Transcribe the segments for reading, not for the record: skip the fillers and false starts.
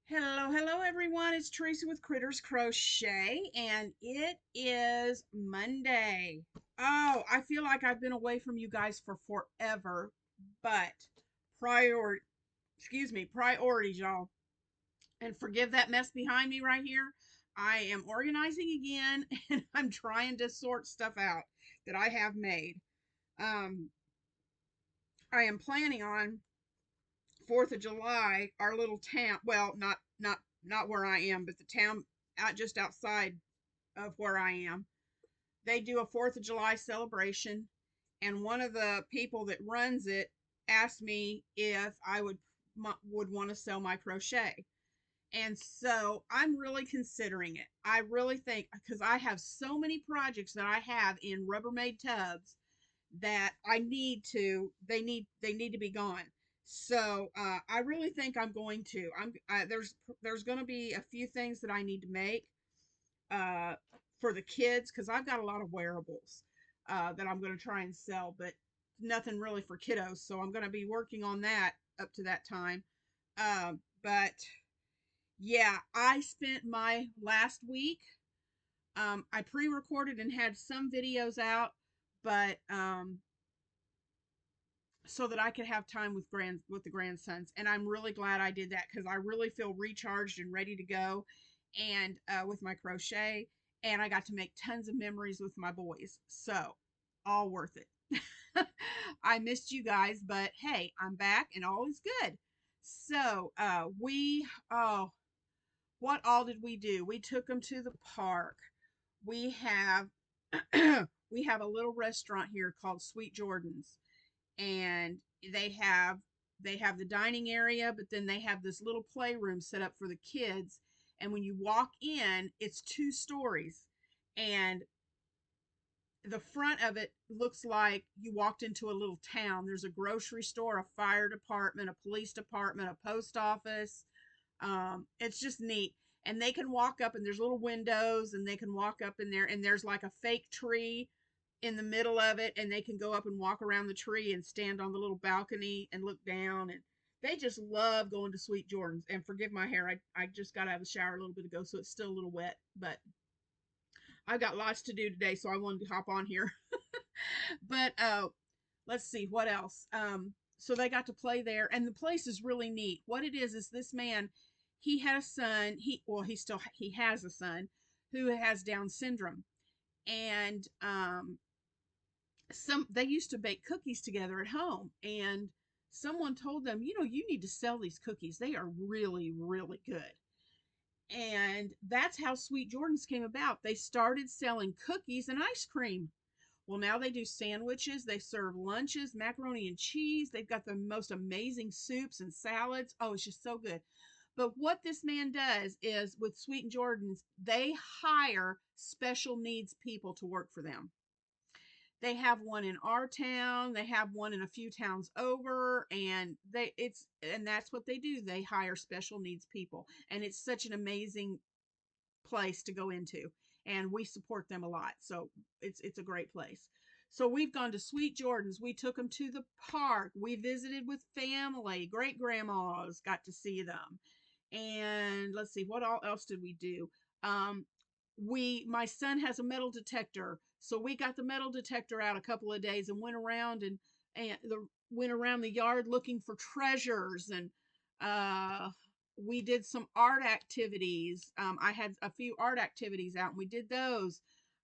Hello everyone. It's Teresa with Critters Crochet, and it is Monday. Oh, I feel like I've been away from you guys for forever, but prior, priorities, y'all. And forgive that mess behind me right here. I am organizing again, and I'm trying to sort stuff out that I have made. Um, I am planning on 4th of July, our little town, well, not where I am, but the town out just outside of where I am. They do a 4th of July celebration, and one of the people that runs it asked me if I would want to sell my crochet. And so I'm really considering it. I really think because I have so many projects that I have in Rubbermaid tubs that they need to be gone. So I really think I'm going to. There's going to be a few things that I need to make uh, for the kids because I've got a lot of wearables that I'm going to try and sell, but nothing really for kiddos. So I'm going to be working on that up to that time. But yeah, I spent my last week. I pre-recorded and had some videos out, but so that I could have time with the grandsons. And I'm really glad I did that because I really feel recharged and ready to go, and with my crochet, and I got to make tons of memories with my boys. So all worth it. I missed you guys, but hey, I'm back and all is good. So we oh, what all did we do? We took them to the park. We have we have a little restaurant here called Sweet Jordan's, and they have they have the dining area, but then they have this little playroom set up for the kids. And when you walk in, it's 2 stories, and the front of it looks like you walked into a little town. There's a grocery store, a fire department, a police department, a post office. It's just neat. And they can walk up, and there's little windows, and they can walk up in there, and there's like a fake tree in the middle of it, and they can go up and walk around the tree and stand on the little balcony and look down. And they just love going to Sweet Jordan's. And forgive my hair, I just got out of the shower a little bit ago, so it's still a little wet, but I've got lots to do today, so I wanted to hop on here. But let's see what else. So they got to play there, and the place is really neat. What it is this man, he had a son. He has a son who has Down syndrome, and some they used to bake cookies together at home, and someone told them, you need to sell these cookies. They are really, really good. And that's how Sweet Jordans came about. They started selling cookies and ice cream. Well, now they do sandwiches, they serve lunches, macaroni and cheese. They've got the most amazing soups and salads. Oh, it's just so good. But what this man does is with Sweet and Jordan's, they hire special needs people to work for them. They have one in our town, they have one in a few towns over, and that's what they do. They hire special needs people, and it's such an amazing place to go into, and we support them a lot. So it's a great place. So we've gone to Sweet Jordan's. We took them to the park. We visited with family. Great grandmas got to see them. And let's see, what all else did we do? My son has a metal detector, so we got the metal detector out a couple of days and went around the yard looking for treasures. And we did some art activities. I had a few art activities out, and we did those.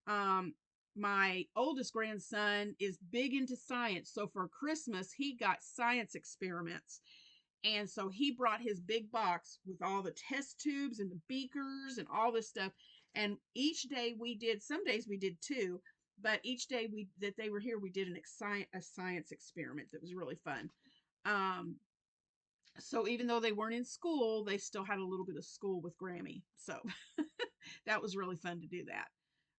My oldest grandson is big into science, so for Christmas he got science experiments, and so he brought his big box with all the test tubes and the beakers and all this stuff. And each day we did, some days we did two, but each day that they were here, we did a science experiment that was really fun. Um, so even though they weren't in school, they still had a little bit of school with Grammy. So that was really fun to do that.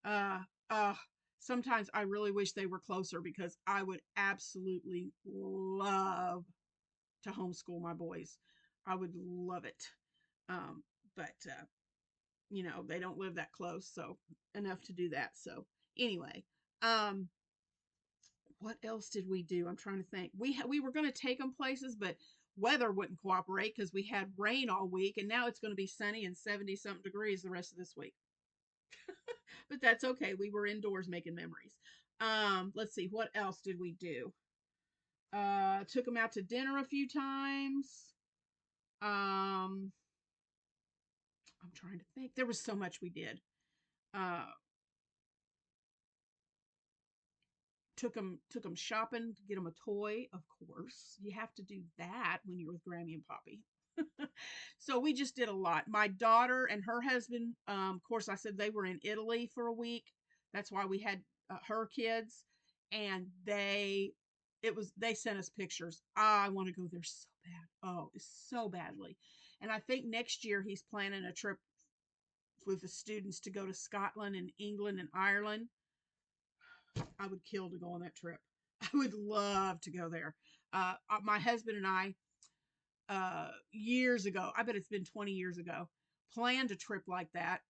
Uh, uh, Sometimes I really wish they were closer because I would absolutely love to homeschool my boys. I would love it. But they don't live that close, so enough to do that. So anyway, um, what else did we do? I'm trying to think. We were going to take them places, but weather wouldn't cooperate because we had rain all week, and now it's going to be sunny and 70 something degrees the rest of this week. But that's okay. We were indoors making memories. Let's see, what else did we do? Took them out to dinner a few times. Um, I'm trying to think. There was so much we did. Uh, took them shopping to get them a toy. Of course, you have to do that when you're with Grammy and Poppy. So we just did a lot. My daughter and her husband, of course, I said they were in Italy for a week. That's why we had her kids, and they sent us pictures. I want to go there so bad. Oh, so badly. And I think next year he's planning a trip with the students to go to Scotland and England and Ireland. I would kill to go on that trip. I would love to go there. My husband and I, years ago, I bet it's been 20 years ago, planned a trip like that.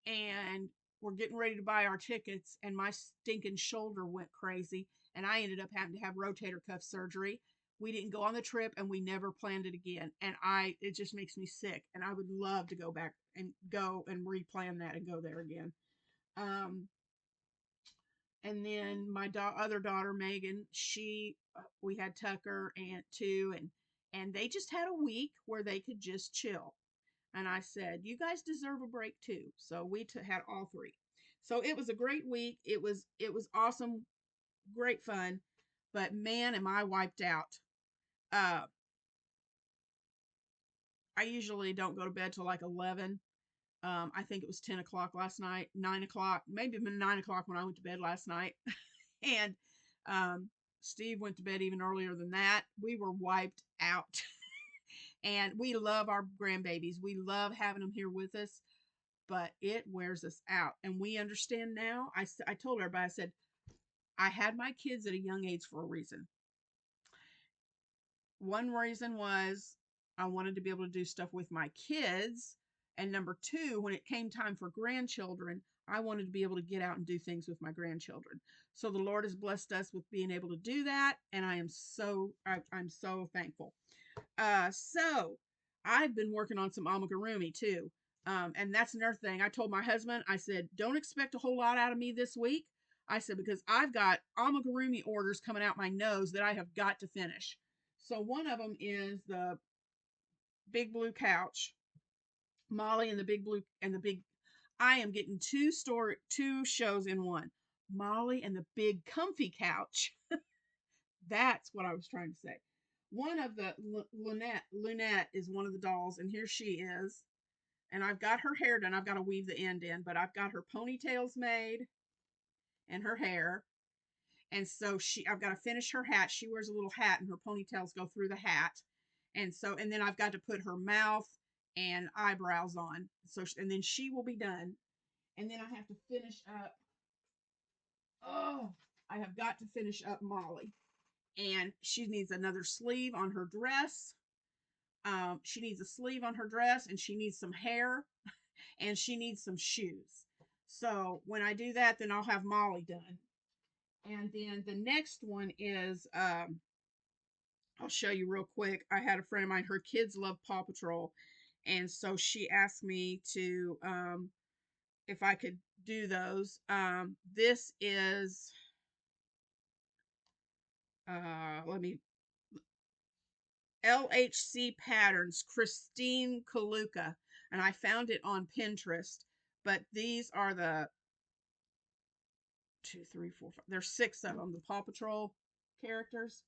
And we're getting ready to buy our tickets, and my stinking shoulder went crazy. And I ended up having to have rotator cuff surgery. We didn't go on the trip, and we never planned it again. And it just makes me sick. And I would love to go back and go and replan that and go there again. Um, and then my other daughter Megan, we had Tucker and too, and they just had a week where they could just chill. And I said, you guys deserve a break too. So we had all three. So it was a great week. It was awesome, great fun. But man, am I wiped out. Uh, I usually don't go to bed till like 11. I think it was 10 o'clock last night, 9 o'clock, maybe even 9 o'clock when I went to bed last night. And um, Steve went to bed even earlier than that. We were wiped out. And we love our grandbabies. We love having them here with us, but it wears us out. And we understand now. I told everybody, I said, I had my kids at a young age for a reason. One reason was I wanted to be able to do stuff with my kids. And number two, when it came time for grandchildren, I wanted to be able to get out and do things with my grandchildren. So the Lord has blessed us with being able to do that. And I'm so thankful. So I've been working on some amigurumi too. And that's another thing. I told my husband, I said, don't expect a whole lot out of me this week. I said, because I've got amigurumi orders coming out my nose that I have got to finish. So one of them is the big blue couch, Molly and the big blue and the big. I am getting two shows in one. Molly and the big comfy couch. That's what I was trying to say. One of the Lunette is one of the dolls, and here she is. And I've got her hair done. I've got to weave the end in, but I've got her ponytails made and her hair. And so I've got to finish her hat. She wears a little hat, and her ponytails go through the hat. And then I've got to put her mouth and eyebrows on. And then she will be done. And then I have to finish up. Oh, I have got to finish up Molly, and she needs another sleeve on her dress. She needs a sleeve on her dress, and she needs some hair, and she needs some shoes. So when I do that, then I'll have Molly done. And then the next one is, I'll show you real quick. I had a friend of mine, her kids love Paw Patrol. And so she asked me to, if I could do those. This is, let me LHC Patterns, Christine Kaluka, and I found it on Pinterest. But these are the two, three, four, five. There's six of them, the Paw Patrol characters.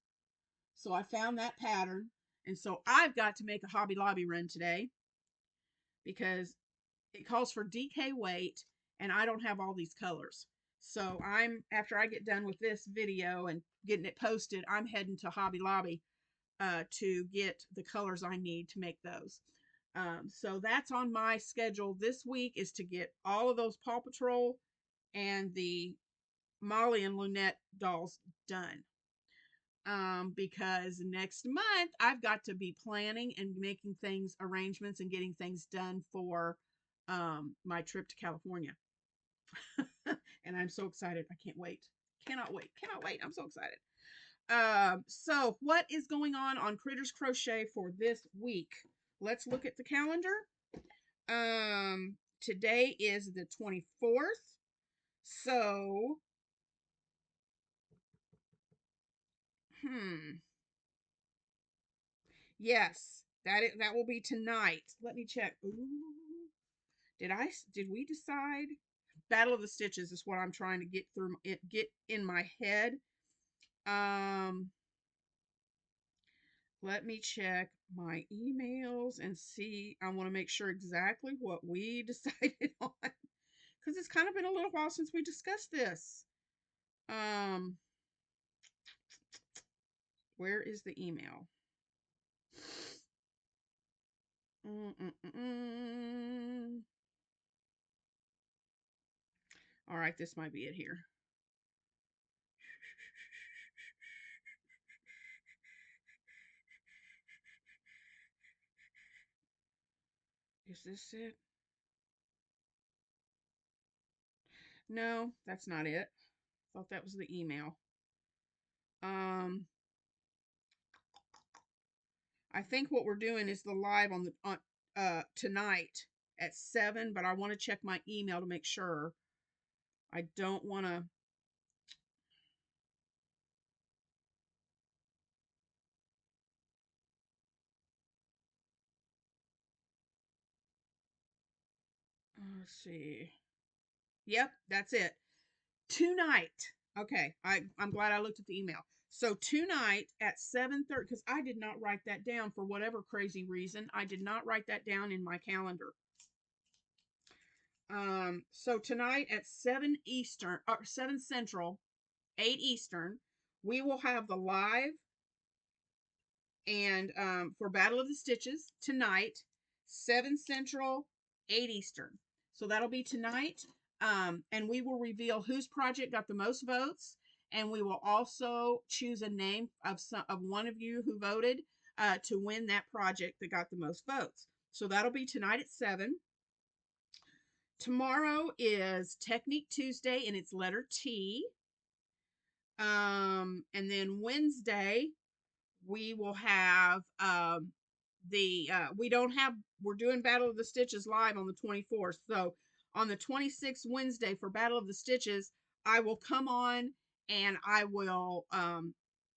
So I found that pattern, and so I've got to make a Hobby Lobby run today because it calls for DK weight, and I don't have all these colors. So after I get done with this video and getting it posted, I'm heading to Hobby Lobby to get the colors I need to make those. So that's on my schedule this week, is to get all of those Paw Patrol and the Molly and Lunette dolls done. Because next month I've got to be planning and making arrangements and getting things done for my trip to California. And I'm so excited. I can't wait. Cannot wait. Cannot wait. I'm so excited. So what is going on Critters Crochet for this week? Let's look at the calendar. Today is the 24th. So, hmm. Yes, that will be tonight. Let me check. Ooh. Did we decide? Battle of the Stitches is what I'm trying to get in my head. Um, let me check my emails and see. I want to make sure exactly what we decided on because it's kind of been a little while since we discussed this. Um, where is the email? Mm-mm-mm. All right, this might be it here. Is this it? No, that's not it. Thought that was the email. Um, I think what we're doing is the live on tonight at 7, but I want to check my email to make sure. I don't want to. Let's see. Yep, that's it. Tonight. Okay, I'm glad I looked at the email. So tonight at 7:30, because I did not write that down for whatever crazy reason. I did not write that down in my calendar. So tonight at 7 Eastern or 7 Central, 8 Eastern, we will have the live and for Battle of the Stitches tonight, 7 Central, 8 Eastern. So that'll be tonight. And we will reveal whose project got the most votes. And we will also choose a name of one of you who voted to win that project that got the most votes. So that'll be tonight at 7. Tomorrow is Technique Tuesday and it's letter T. And then Wednesday we will have we don't have we're doing Battle of the Stitches live on the 24th. So on the 26th Wednesday for Battle of the Stitches, I will come on and I will I'm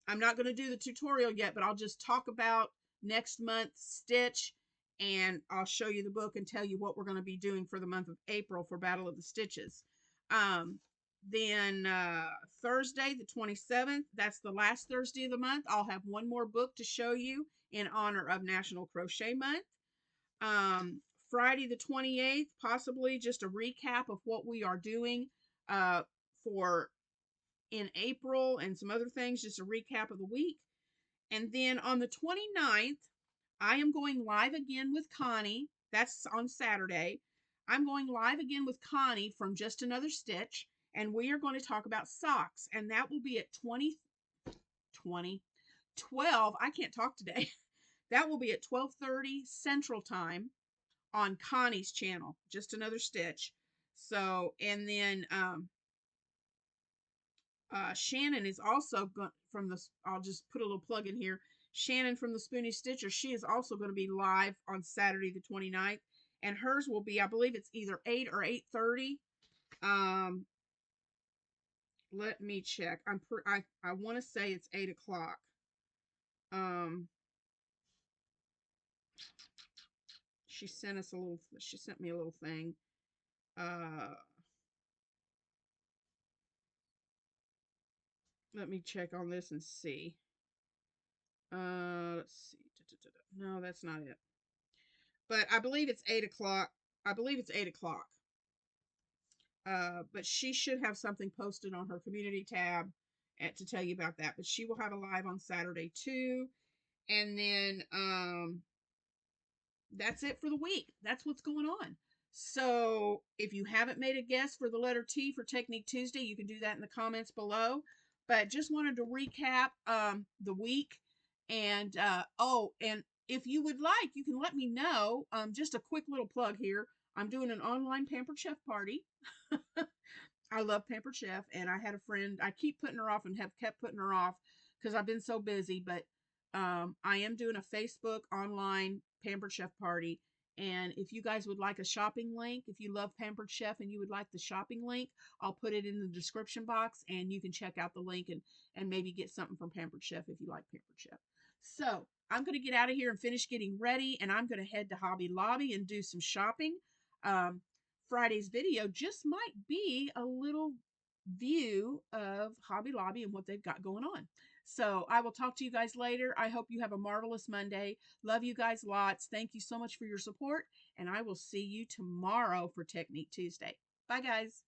not going to do the tutorial yet, but I'll just talk about next month's Stitch and I'll show you the book and tell you what we're going to be doing for the month of April for Battle of the Stitches. Um, then Thursday, the 27th, that's the last Thursday of the month. I'll have one more book to show you in honor of National Crochet Month. Um, Friday, the 28th, possibly just a recap of what we are doing for in April and some other things, just a recap of the week. And then on the 29th, I am going live again with Connie. That's on Saturday. I'm going live again with Connie from Just Another Stitch, and we are going to talk about socks. And that will be at 12. I can't talk today. That will be at 12:30 Central Time on Connie's channel, Just Another Stitch. So, and then Shannon is also from the. I'll just put a little plug in here. Shannon from the Spoony Stitcher. She is also going to be live on Saturday the 29th, and hers will be, I believe it's either 8 or 8:30. Um, let me check. I want to say it's 8 o'clock. Um, she sent us a little. She sent me a little thing. Uh, let me check on this and see. Let's see. No, that's not it. But I believe it's 8 o'clock. I believe it's 8 o'clock. But she should have something posted on her community tab to tell you about that. But she will have a live on Saturday too. And then that's it for the week. That's what's going on. So if you haven't made a guess for the letter T for Technique Tuesday, you can do that in the comments below. But just wanted to recap the week. And and if you would like, you can let me know. Just a quick little plug here. I'm doing an online Pampered Chef party. I love Pampered Chef, and I had a friend. I keep putting her off and have kept putting her off because I've been so busy. But I am doing a Facebook online Pampered Chef party. And if you guys would like a shopping link, if you love Pampered Chef and you would like the shopping link, I'll put it in the description box and you can check out the link and maybe get something from Pampered Chef if you like Pampered Chef. So I'm going to get out of here and finish getting ready, and I'm going to head to Hobby Lobby and do some shopping. Um, Friday's video just might be a little view of Hobby Lobby and what they've got going on. So I will talk to you guys later. I hope you have a marvelous Monday. Love you guys lots. Thank you so much for your support, and I will see you tomorrow for Technique Tuesday. Bye, guys.